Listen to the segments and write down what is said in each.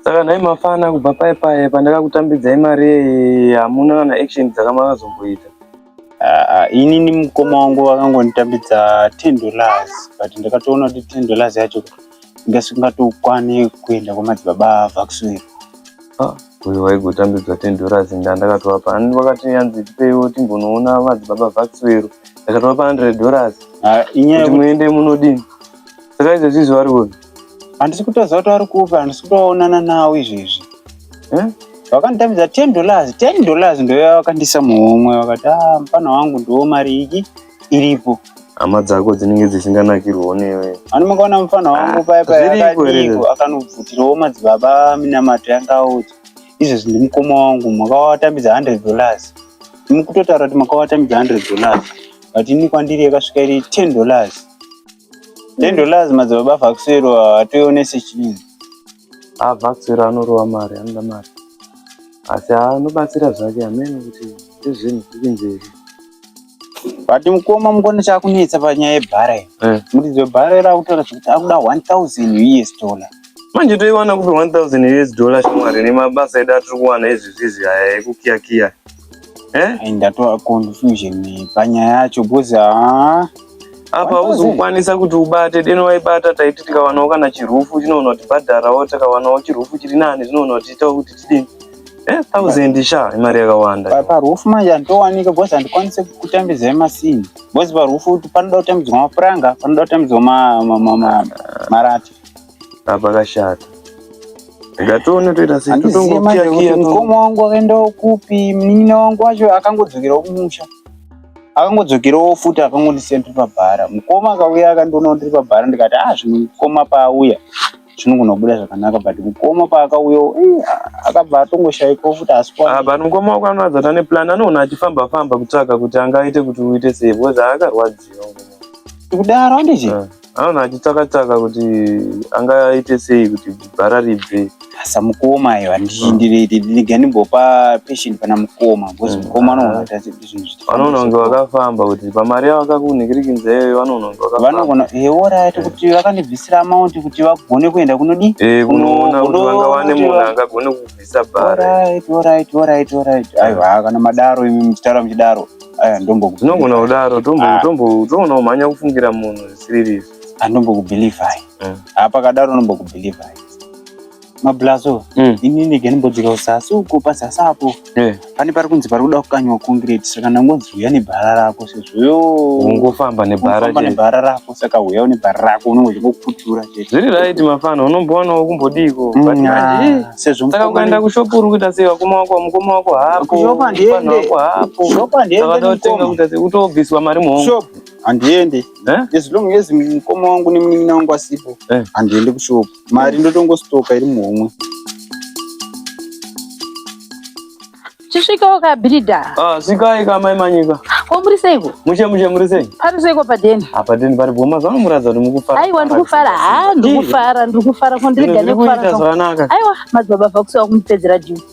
Saka nhai mafana kubva paipai pandakakutambidzai mari hamuna kana action dzakamazomboita. Inini mukoma wangu wakangonditambidza $10 but ndakatoona kuti $10 yacho ngasingatokwane kuenda kwaMadzibaba vakuswera. Uyu waigotambidza $10 ndandakatova ani wakati yanzi tipeiwo timbonoona Madzibaba vakuswera. Ndakatova $100. Kuti muende munodini? Saka izvezvi zvari kupi? Handisi kutoziva kuti vari kupi, handisi kutoonana nawo izvezvi. Wakanditambidza $10. $10 ndoyo wakandisa muhomwe wakati mufana wangu ndiwo mari iki iripo. Hama dzako dzinenge dzisinganakirwawo newe. Ani makaona mufana wangu paipai akadiko akanobvutirawo Madzibaba minamato yangaoti. Izvezvi ndi mukoma wangu makawatambidza $100. Mukutotaura kuti makawatambidza $100 but ini kwandiri yakasvika iri $10. $10 Madzibaba vakuswera atoionese chinhu. Vakuswera anorova mari, anoda mari. Asi anobatsira zvake amene kuti ndezvinhu zviri mberi. But mukoma mukona chakunetsa panyaya yebhara iyi. Muridzi webhara rakutaura kuti akuda $1,000. Manje toiwana kupi $1,000 shamwari nemabasa edu atiri kuwana izvizvi aya ekukiyakiya. Ndatova confusion panyaya yacho because apa uzokwanisa kuti ubate deno waibata taiti tikawanawo kana chirufu chinoona kuti bhadharawo takawanawo chirufu chiri nani zvinoona kuti itawo kuti tidini. 1,000 sha imari yakawanda. Parufu manje handowanika because handikwanise kutambidzai masini. Because parufu kuti panoda kutambidzwa mapuranga, panoda kutambidzwa marati. Apa kashata. Ngatione toita sei totongokiyakiya. Mukoma wangu akaendawo kupi, munin'ina wangu wacho akangodzokerawo kumusha. Akangodzokerawo futi akangondisiya ndiri pabhara. Mukoma akauya akandionawo ndiri pabhara ndikati zvimwe mukoma paauya zvinogona kubuda zvakanaka but mukoma paakauyawo akabva atongoshaikawo futi aswa. But mukoma wako anoratidza kuti ane plan, anoona achifamba famba kutsvaka kuti angaite kuti uite sei because akarwadziwa. Kudaro handichi? Anoona achitsvaka kuti angaite sei kuti bhara ribve. Asa mukoma iwa ndinenge ndimbopa patient pana mukoma because mukoma anoona kuti zvinhu vanoona kunge wakafamba kuti pamari yavo vakakunhikirikinza iyoyo vanoona kunge wakafamba. Vanogona alright kuti vakandibvisira amount kuti vagone kuenda kunodi? Kunoona kuti vangawane munhu angagone kubvisa bhara. Alright. Aiwa kana madaro imi muchitaura muchidaro. Zvinogona kudaro toona umhanya kufungira munhu zvisiri izvi. Andombokubhilivhai. Pakadaro anombokubhilivhai. Mablazo, inini ndimbodzika kusasi uko pazasi apo. Pane pari kunzi pari kuda kukanywa concrete saka ndambonzi uya nebhara rako sezvo ungofamba nebhara rako saka uya nebhara rako unenge uchingokutura chete. Zviri right mafana unombowanawo kumbodiko but manje sezvo saka ukaenda kushop uri kuita sei mukoma wako hapo. Shopa ndiende kutenga kuita sei utobviswa mari muhomwe. Shop handiendi. As long as mukoma wangu nemunin'ina wangu asipo handiendi kushop. Mari ndotongostoka iri muhomwe. Chisvikawo kabhidha. Svikai kamai manyika. Muri seiko? Mushe muri sei? Pari seiko padeni? Padeni pari boma zvanomuradza kuti mukufara. Aiwa ndikufara kondirega nekufara. Zvakanaka. Aiwa Madzibaba vakuswa kumupedzera dini.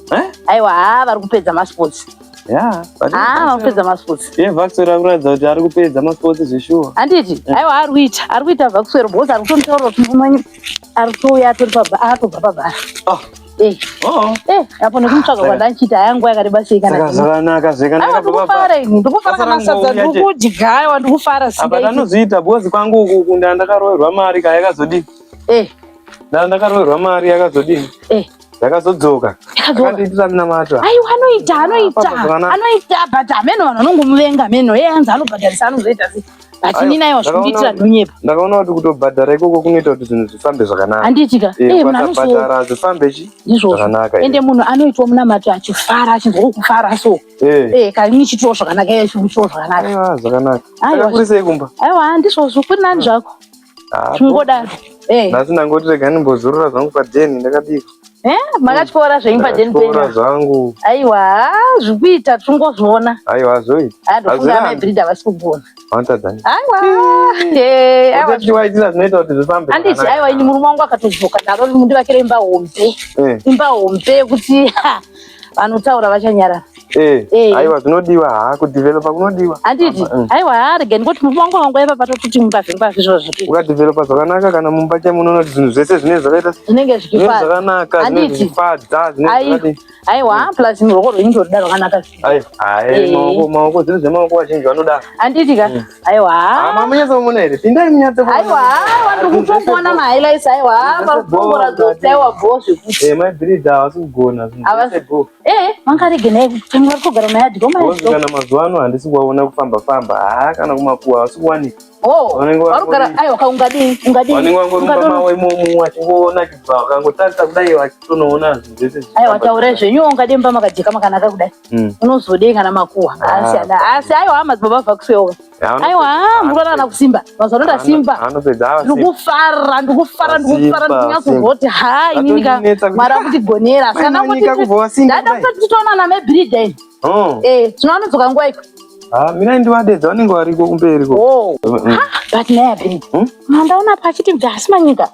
Aiwa vari kupedza masports. Vari kupedza masports. Vakuswera kuratidza kuti ari kupedza masports zveshuwa. Handiti? Aiwa ari kuita vakuswera bhosi ari kutontaura kuti mumwe ari kuuya atobva pabhara. Apo nekumutsvaga kwandanchita yangu yakareba sei kana. Zvakanaka. Ndikufara ini, ndikufara masadza ndikudya, aiwa ndikufara singa. Apa ndanozoita bhozi kwangu uku kunda ndakaroverwa mari kaya yakazodini. Ndakaroverwa mari yakazodini. Yakazodzoka. Akanditira minamato. Aiwa anoita but ameno vanhu vanongomuvenga meno hanzi anobhadharisa anozoita sei. But nina iwo zvikuitira dhunyepa. Ndakaona kuti kutobhadhara ikoko kunoita kuti zvinhu zvifambe zvakanaka. Handitika. Munhu anobhadhara zvifambe zvakanaka. Ende munhu anoitwa munamato achifara achinzwa kufara so. Kani chitiro zvakanaka chitiro zvakanaka. Aiwa zvakanaka. Akakurisei kumba? Aiwa handizvozvo kuri nani zvako. Chingodaro. Nhasi ndangoti rega ndimbozorora zvangu padheni ndakadiko. Makatyora zvenyu padheni penyu. Tyora zvangu. Aiwa zvikuita tongozviona. Aiwa zoita. Ndofunga mabhirida vasi kugona. Wantadzani. Aiwa. Chiwaitira zvinoita kuti zvifambe. Handiti aiwa ini murume wangu akatodzoka ndakati mundivakire imba hombe. Imba hombe kuti vanotaura vachanyarara. Aiwa zvinodiwa kudevelopa kunodiwa. Handiti aiwa arege ngoti mubango wangu yapa patoti mungavhengwa zvizvo zvoti. Ukadevelopa zvakanaka kana mumba chamunoona kuti zvinhu zvese zvine zvakaita zvinenge zvichifadza. Zvakanaka zvine zvichifadza zvine aiwa plus ruoko rwindoda rwakanaka. Maoko zvinhu zvemaoko vazhinji vanoda. Handiti ka aiwa mamunyatso muna here pindai munyatso aiwa wandokutomboona mahighlights aiwa pakufongora dzoti aiwa bho zvekuti maibhirida havasi kugona vangarege naye kutanga vari kugara mayadhi kana mazuva ano handisi kuvaona kufamba kana kumakuwa havasi kuwanika. Varugara aiwa kaungadii vanenge vangorumba mawe imomo vachingoona chibva vakangotarisa kudai vachitonoona zvinhu zvese. Aiwa taure zvenyu ungademba makajeka makanaka kudai unozodei kana makuwa asi aiwa Madzibaba vakusweoka aiwa muronana kusimba mazuva anoda simba ndikufara ndikunyakuzoti hai ninika mwari akutigonera dada kusati titoonana mebhirida ini tinowanodzoka nguva iko mina ndiwadedza vanenge variko kumberiko but naye bhirida mandaona pachiti kuti hasi manyika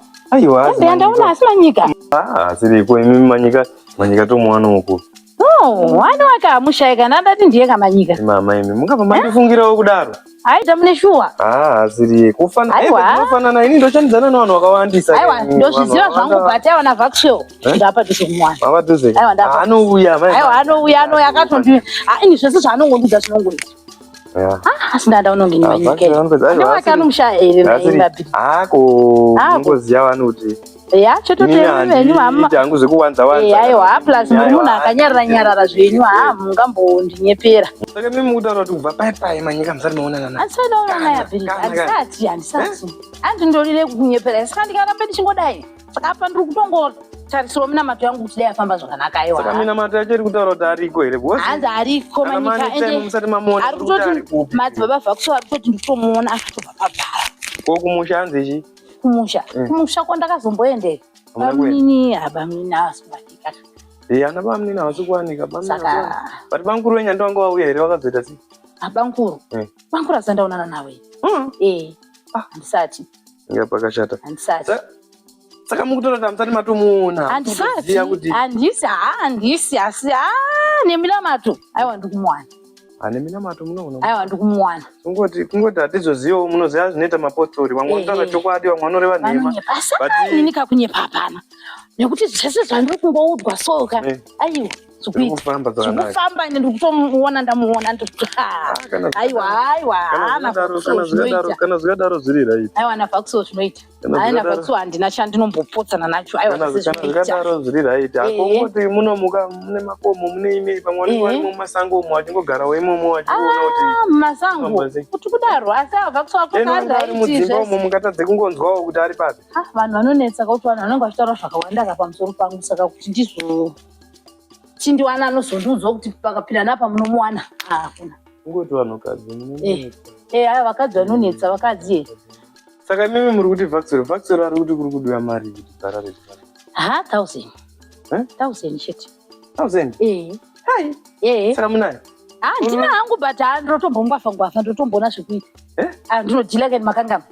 ndaona hasi manyika asiriko imi manyika tomuwana uko wani wakamushaika ndandati ndiye kamanyika mama imi mungabva mandifungirawo kudaro aita mune shuwa asiri kufanana ini ndoshandidzana navanhu vakawandisa aiwa ndozviziva zvangu but aiwa navakshel ndapadhuze kumwana apadhuze anouya anouya akatondi ini zvese zvaanongondudza zvinongoita asi ndandaunonge nyika newake anomushaya here naimabhiri ungoziva vanhu kuti chototenyu hangu zvekuwanza aiwa plus muri munhu akanyarara zvenyu mungambondinyepera saka mimi mukutaura kuti kubva pai manyika musati maonana naye handisadaona naye bhiri handisati handindorire kunyepera saka ndikarambe ndichingodai saka apa ndiri kutongotarisirawo minamato yangu kuti dai afamba zvakanaka aiwa saka minamato yacho iri kutaura kuti ariko here hanzi ariko manyika musati mamuona ari kutoti Madzibaba vakuswa ari kutoti ndikutomuona akatobva pabhara kokumusha hanzi chi kumusha kwandakazomboendera bamunini bamunini havasi kuwanika ana bamunini havasi kuwanika but bamukuru wenyanda wanga wauya here wakazoita sei bamukuru hasa ndaonana nawe handisati inga pakashata handisati saka mukutora kuti hamusati matomuona handisi asi neminamato aiwa ndikumuwana neminamato munoona aiwa ndikumuwana kungoti hatizozivawo munoziva zvinoita mapotori vamwe vanotaura chokwadi vamwe vanoreva nhema ini kakunyepa hapana nekuti zvese zvandiri kungoudzwa soka aiwa zvekufamba ine ndiri kutomuona ndamuona kana zvikadaro zviri right aiwa navhakuso zvinoita navhakuso handina chandinombopotsana nacho aiwa zvikadaro zviri right akongoti munomuka mune makomo mune imei pamwe vanenge varimo mumasango umo vachingogarawo imomo vachiona kuti mumasango kuti kudaro asi avhakuso ari mudzimba umo mungatadze kungonzwawo kuti ari papi vanhu vanonetsa kuti vanhu vanenge vachitaura zvakawanda kapamusoro pangu saka kuti ndizo chindiwana anozondiudzawo kuti pakapinda napa munomuwana hakuna kungoti vanhukadzi aiwa vakadzi vanonetsa vakadzi saka mimi muri kuti vhakusero ari kuti kuri kudiwa mari kuti bhara rechipara 1000 chete 1000 saka munayo ndina hangu but ndotombongwafa ndotomboona zvekuita ndinodhila kani makangama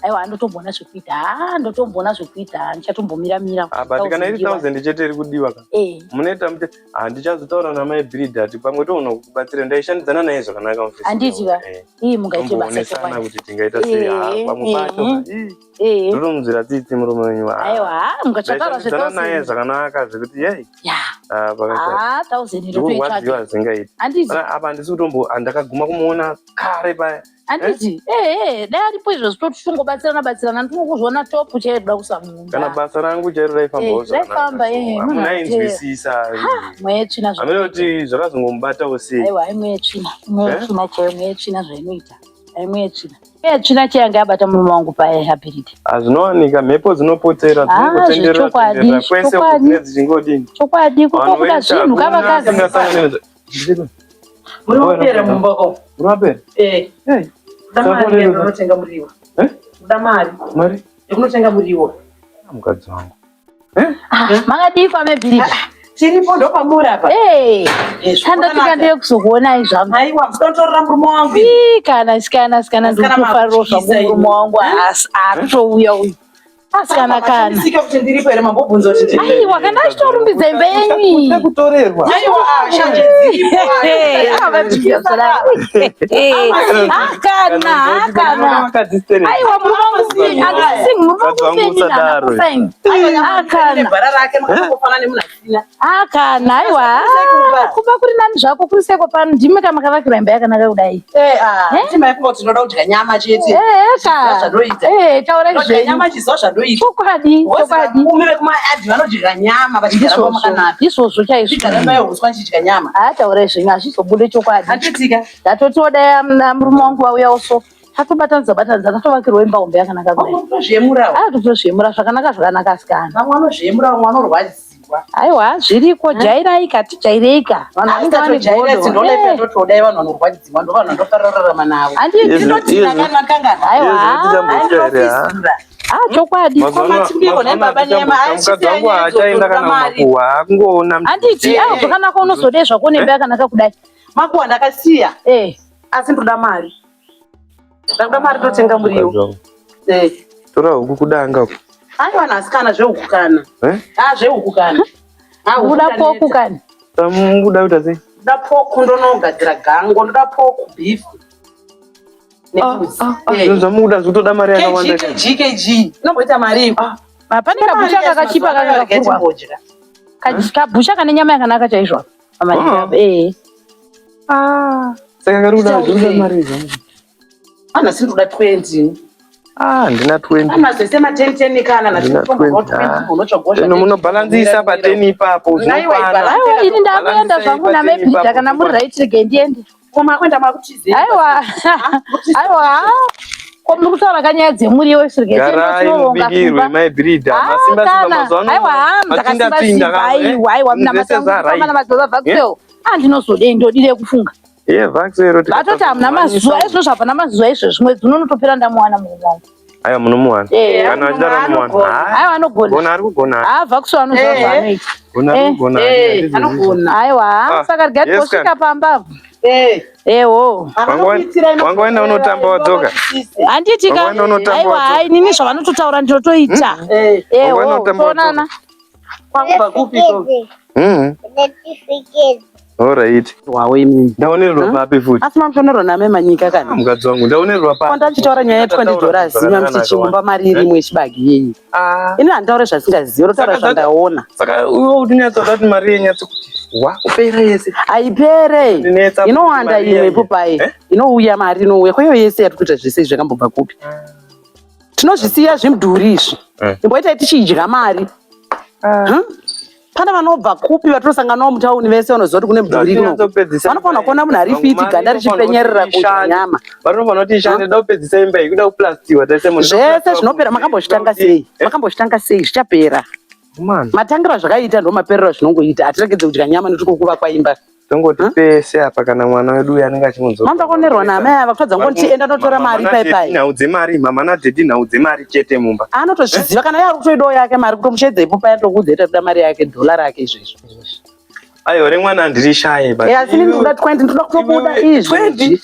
aiwa ndotomboona zvekuita ndotomboona zvekuita ndichatombomiramira but kana iri 1000 chete iri kudiwa ka munoita muti ndichazotaura namai bhirida kuti pamwe toona kubatsira ndaishandidzana naye zvakanaka handiti ka mungaite basa kuti tingaita sei pamwe pacho ndotomunzwira tsitsi murume wenyu aiwa mungatsvakara zvakanaka naye zvakanaka zvekuti yei pakashata 1000 ndotoitsvaga zvingaita apa handisi kutombo ndakaguma kumuona kare paya handiti dai aripo izvozvo totitongobatsirana ndinokuzviona topu chairida kusamunda kana basa rangu chairo raifambawo zvakanakamunainzwisisa mwetsvina hamene kuti zvakazongomubatawo sei aiwa mwetsvina chaiyo mwetsvina zvainoita mwetsvina chayanga yabata murume wangu pahabhiridi zvinowanika mhepo dzinopotera dzinongotenderera kwese dzine dzichingodini chokwadi kukokuda zvinhu kavakazi Munopera mumbako. Munopera? Damari munotenga muriwo. Damari. Mari? Munotenga muriwo. Mukadzi wangu. Makadifa mebhirida. Tiripo ndo pamura apa. Tanda tikande kuzokuona izvangu. Aiwa, munotorera murume wangu. Kana ndikufariro zvangu murume wangu akutouya uyu. Asikana kana. Sika kuti ndiri pere mambobvunza kuti. Aiwa kana achitorumbidza imba yenyu. Kutorerwa. Aiwa shanje dziripo. Ava chidzosera. Akana. Aiwa murume akasing murume sadaro. Akana. Bara rake makafana nemunasina. Akana aiwa. Kuba kuri nani zvako kuriseko pano ndime kama kavakira imba yakanaka kudai. Ndima yafunga kuti tinoda kudya nyama chete. Taura zvei. Nyama chizwa zvadoita. Chokwadi. Kumire kumaadhi vanodya nyama vachigara makanaka. Izvozvo chaizvo. Chigara mai uswa chidya nyama. Taura zvei azvizobude chokwadi. Anditika. Ndatotoda murume wangu wauya oso. Tatobatanidza tatovakirwa imba hombe yakanaka kudai. Tozviyemurawo. Tozviyemura zvakanaka asikana. Vamwe vanozviyemura vamwe vanorwadziwa. Aiwa zviriko jairaika tijairika. Vanhu vanenge tinolepa totodai vanhu vanorwadziwa ndo vanhu vandofararama navo. Handinotina kana kangana. Aiwa. Chokwadi. Komatsindiko nebaba nyama achaenda kana makuwa akungoona. Handiti zvakanaka unozodei zvako nemba yakanaka kudai. Makuwa ndakasiya. Asi ndoda mari. Ndakuda mari totenga muriwo. Tora huku kudanga uko. Aiwa nasikana zvehukukana. Zvehukukana. Uda poku kani? Uda kuita sei? Uda poku ndonogadzira gango, ndoda poku beef. Zvamuda zvitoda mari yakawanda. GKG. Unomboita mari. Pane kabhusha kakachipa kakavhurwa. Kabhusha kane nyama yakanaka chaizvo. Saka karuda zvitoda mari zvamu. Ana sindoda 20. Ndina 20. Ana zvese ma 10 kana na 20 unotsvagosha. Munobalanzisa pa 10 ipapo zvinokwana. Aiwa ini ndakuenda zvangu na maybe kana muri right ndiende. Koma kwenda makutize. Aiwa. Muri kutaura kanyaya dzemuriwo sirigeti ndinoronga bigirwe my breeder masimba mazuano. Aiwa ndakasipinda aiwa mna matangu na madzoza vaxeo. Ndinozodei ndodire kufunga. Vaxero atoti hamuna mazuva izvo zvabva namazuva izvo zvimwe dzinonotopera ndamuwana munhu wangu. Aiwa munomuwana kana achidara muwana. Aiwa anogona ari kugona. Vaxo anoziva zvanoita. Anogona. Anogona. Aiwa saka rigati kusvika pamba. Ewo wangoenda unotamba wadzoka. Handiti aiwa hai nini zvavanototaura ndinotoita. Ewo tonana kwakubva kupi alright. Waweni. Ndaonerwa papi futi. Asi mamtonerwa name manyika kana. Mukadzi wangu ndaonerwa papi. Ndachitaura nyaya $20 zima mtichimba mari iri imwe chibagi yeyi. Ini handaure zvasingazivi rotaura zvandaona. Saka uyo utinyatsoda kuti mari yenyatso kuti kupera yese. Aipere. Inowanda imwe popai. Inouya mari inouya kwayo yese yatikuita zvese zvakambobva kupi. Tinozvisiya zvimudhuri izvi. Imboita tichidya mari. Pana vanobva kupi vatorosanganawo mutauni vese vanoziva kuti kune mudhuri kuno. Vanofanira kuona munhu ari fiti ganda richipenyerera kudya nyama. Vanofanira kuti ishande da kupedzisa imba iyi kuda kuplastiwa taise munhu. Zvese zvinopera makambozvitanga sei? Makambozvitanga sei zvichapera? Matangira zvakaita ndo maperero zvinongoita. Atiregedze kudya nyama nekuti kuvakwa imba. Tongoti pese apa kana mwana wedu uyu anenge achimunzwa. Mambakonerwa namai ava kutadza ngoti enda notora mari pai. Nhau dzemari mama na daddy nhau dzemari chete mumba. Anotozviziva kana yari kutoidawo yake mari kutomushedza ipopa yatokudza ita mari yake $1 rake izvezvo. Aiwa remwana andirishaye basi. Asi ndinoda 20 ndoda kutobuda izvi.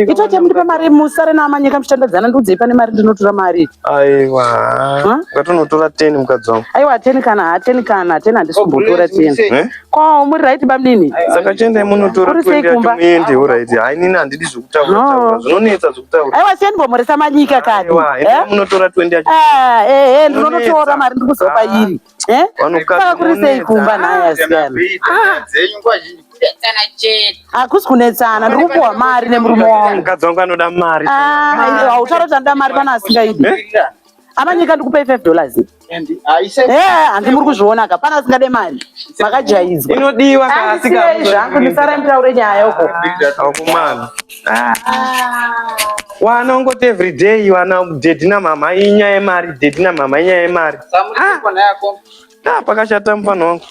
Itoti mundipe mari musare namanyika muchitandadzana ndiudzei pane mari ndinotora mari. Aiwa. Ngatonotora 10 mukadzi wangu. Aiwa 10 kana 10 handisi kumbotora 10. Kwa muri right bamnini? Saka chende munotora 20 muende right. Hai nini handidi zvokutaura. Zvinonetsa zvokutaura. Aiwa sendi bomoresa manyika kadi. Aiwa munotora 20 acho. Ndinotora mari ndikuzopa iri. Saka kuri sei kumba naye asiyana. Dzenyu kwazhinji kunetsana chete. Hakusi kunetsana ndikupuwa mari nemurume wangu. Mukadzi wangu anoda mari. Hautaura kuti anoda mari pana asingaidi. Amanyika ndikupe $5. Handi muri kuzviona ka pana asingade mari. Makajaidzwa. Inodiwa kaasika. Zvangu ndisara nditaure nyaya uko. Akumana. Wana ungoti every day wana daddy na mama inyaya yemari, daddy na mama inyaya yemari. Samuri yako. Pakashata mufana wangu.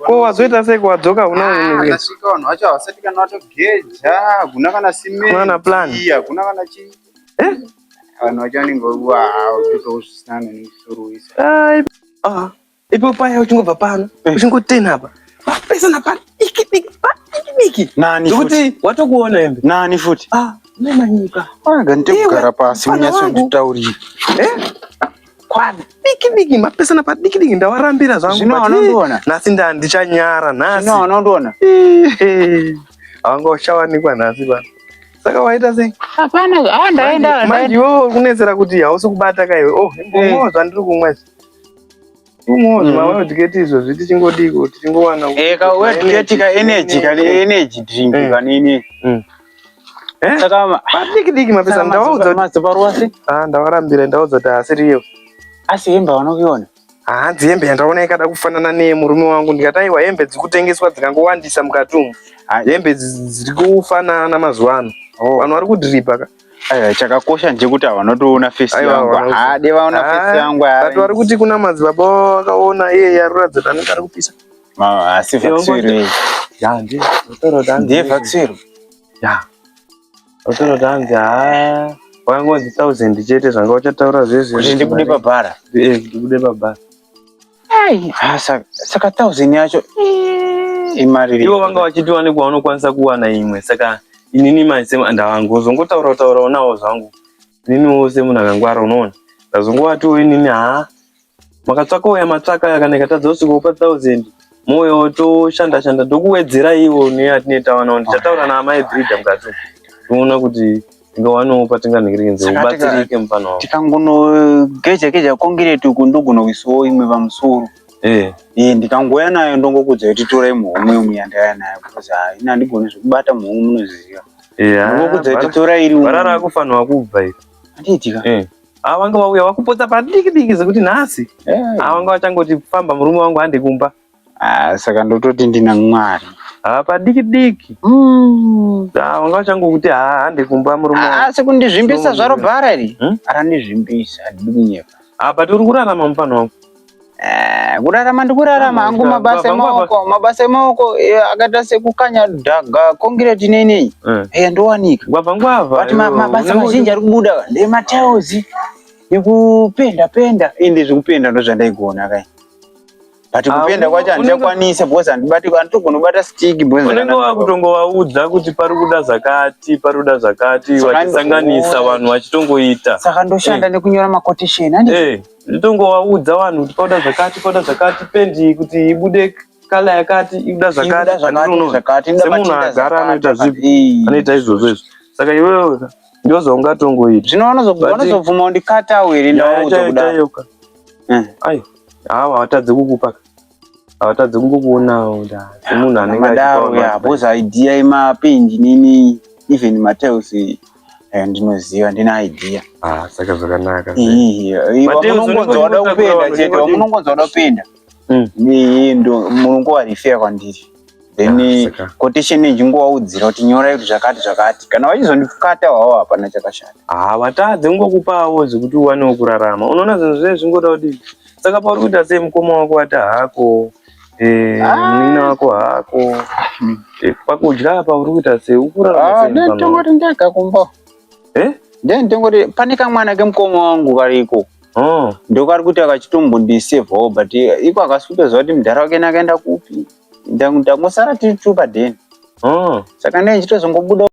Ko wazoita sei kwadzoka una unenge. Asvika vanhu vacho havasati kana vatogeja, hakuna kana simenti. Kuna plan. Hakuna kana chi. Vanhu vacho vanenge utotosina nekusuruisa. Ipo paya uchingobva pano, uchingotena apa. Pesa napana. Iki. Nani futi? Watokuona embe. Nani futi? Nemanyika. Aga ndikugara pasi munyatso kutaurira. diki mapesana padiki ndawarambira zvangu. Zvino unondoona. Nhasi ndichanyara nhasi. Zvino unondoona. Awanga ushawanikwa nhasi bana. Saka waita sei? Hapana, ndaenda. Manje iwewe kunetsera kuti hausi kubata kaiwe. Mbomwo zvandiri kumwa. Mama tiketi izvo tichingodiko tichingowana. Ka tiketi ka energy drink kanini. Saka diki mapesana ndawaudza Madzibaba. Ndawarambira ndaudza kuti asiriyo. Asi hembe unokiona. Hanzi hembe yandaona ikada kufanana nemurume wangu ndikataiwa hembe dzikutengeswa dzikangowandisa mukati umu. Hembe dziri kufanana mazuva ano. Vanhu vari kudhiripa ka. Chakakosha ndechekuti vanotoona face yangu. Hade vaona face yangu. Vatu vari kuti kuna Madzibaba vakaona yaruradza kuti anenge ari kupisa. Asi vaksiro. Ndiye vaksiro. Otoro tanzi wangonzi 1000 chete zvanga uchataura zvese kuti ndibude pabhara. Ndibude pabhara. Saka 1000 yacho imari. Ivo vanga vachitiwanikwa vanokwanisa kuwana imwe. Saka inini maise ndavangozongotaura nawo zvangu. Inini semunhu akangwara unoona. Ndazongovatiwo inini makatsvaka uya matsvaka kana ikatadza kusvika 1000 moyo toshanda tokuwedzera iwo neyatinetawa nawo. Ndichataura naamai breeder mukati. Toona kuti ngawanawo patinganhikirinze ubatsirike mufana wawo. Tikangonogeja concrete uku ndogona kuisawo imwe pamusoro. Ndikangoya nayo ndongokudza kuti torai muhomwe yandaya nayo because ina ndigoni zvekubata muhomwe munoziva. Ndongokudza kuti torai iri varara kufanwa kubva iri. Handiitika. Vanga vauya vakupotsa padiki zvekuti nhasi. Vanga vachangoti famba murume wangu hande kumba. Saka ndototi ndina Mwari. Padiki. Vanga vachangokuti hande kumba murume wangu. Asi kundizvimbisa zvaro bhara iri. Arandizvimbisa handidi kunyepa. Pati uri kurarama mufana wangu. Kurarama ndikurarama hangu mabasa emaoko akaita sekukanya dhaga concrete nenei. Ndowanika. Ngwavha. But mabasa mazhinji ari kubuda ndematailes nekupenda. Ende zvekupenda ndozvandaigona kai. But kupenda kwacho handikwanisa because handitogona kubata stick because unenge wakutongovaudza kuti pari kuda zvakati vachisanganisa vanhu vachitongoita. Saka ndoshanda nekunyora maquotation handi. Nditongovaudza vanhu kuti pauda zvakati pendi kuti ibude kala yakati ikuda zvakati. Semunhu agara anoita zvipi anoita izvozvo. Saka iwewe ndozvaungatongoita. Zvino vanozobvuma undikatawo here ndaudza kudaro. Havatadzi kukupa. Havatadzi kungokuonawo semunhu anenge achipawa because idea yemapendi nini even matiles ndinoziva ndina idea. Saka zvakanaka. Munongonza wada kupenda chete munongonza wada kupenda. Ndo munongowa refer kwandiri. Then quotation njingowaudzira kuti nyorai kuti zvakati. Kana vachizondikata wawo hapana chakashata. Vatadzi kungokupawo zvekuti uwanewo kurarama. Unoona zvinhu zvese zvingoda kuti saka pauri kuita sei mukoma wako wati hako. Munina wako hako. Pakudya apa uri kuita sei ukurarama sei. Ndotongoti ndakakumba. Ndotongoti pane kamwana kemukoma wangu kariko. Ndokari kuti akachitombondisevawo but iko akasvitoziva kuti mudhara wake nakaenda kupi. Ndangosara tiri padeni. Saka ndenge chitozongobuda